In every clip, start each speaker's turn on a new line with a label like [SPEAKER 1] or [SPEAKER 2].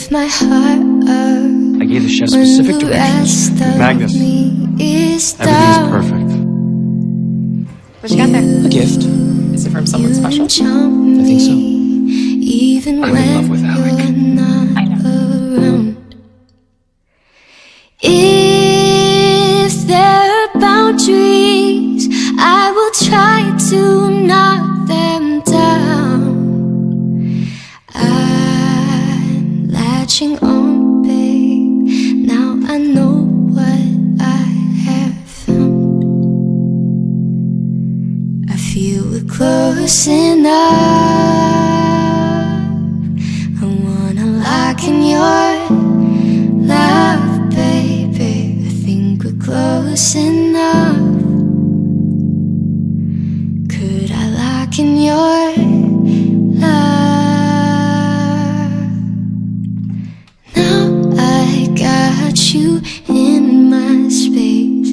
[SPEAKER 1] Give my heart up.
[SPEAKER 2] I gave the chef specific directions. Magnus, everything's perfect.
[SPEAKER 3] What you got there?
[SPEAKER 2] A gift.
[SPEAKER 3] Is it from someone special?
[SPEAKER 2] I think so.
[SPEAKER 1] Even
[SPEAKER 2] I'm in love with Alec.
[SPEAKER 3] I know.
[SPEAKER 1] Around. If there are boundaries, I will try to knock them down. I'm latching on, babe. Now I know what I have found. I feel we're close enough. I wanna lock in your love, baby. I think we're close enough. Could I lock in your love? Now I got you in my space.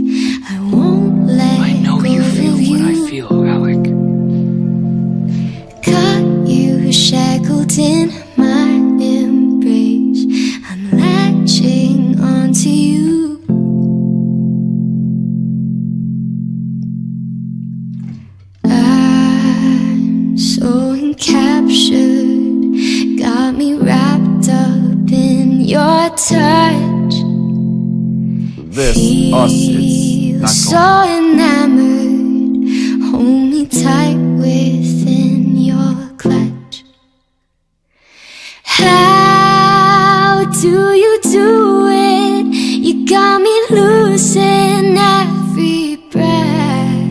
[SPEAKER 1] I won't let
[SPEAKER 2] I know
[SPEAKER 1] go
[SPEAKER 2] you feel
[SPEAKER 1] of
[SPEAKER 2] what I feel, Alec.
[SPEAKER 1] Got you shackled in my embrace. I'm latching onto you. I'm so encaptured, got me wrapped up in your touch.
[SPEAKER 2] This, us,
[SPEAKER 1] Feel
[SPEAKER 2] it's
[SPEAKER 1] so
[SPEAKER 2] not going.
[SPEAKER 1] enamored, hold me tight within your clutch. How do you do it? You got me losing every breath.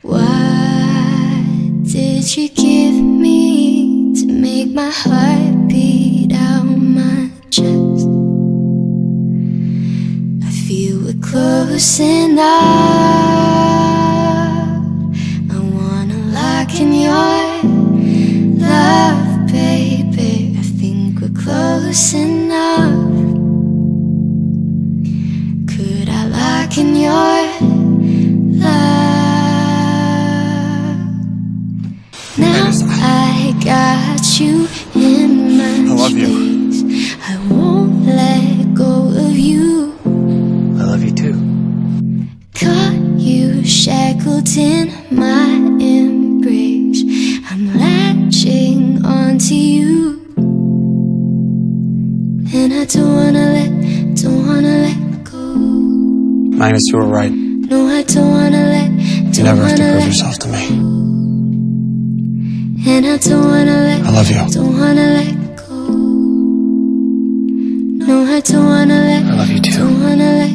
[SPEAKER 1] What did you give me to make my heart beat out my chest? I feel we're close enough. I wanna lock in your love, baby. I think we're close enough. Could I lock in your love? Now I got you in my
[SPEAKER 2] I love you.
[SPEAKER 1] space. I won't let go of you.
[SPEAKER 2] I love you too.
[SPEAKER 1] Caught you shackled in my embrace. I'm latching onto you. And I don't wanna let go.
[SPEAKER 2] Magnus, you were right.
[SPEAKER 1] No, I don't wanna let
[SPEAKER 2] You never have to prove yourself to me.
[SPEAKER 1] And I don't wanna
[SPEAKER 2] I love you.
[SPEAKER 1] don't wanna let go. No, I don't wanna
[SPEAKER 2] I love you too.
[SPEAKER 1] don't wanna let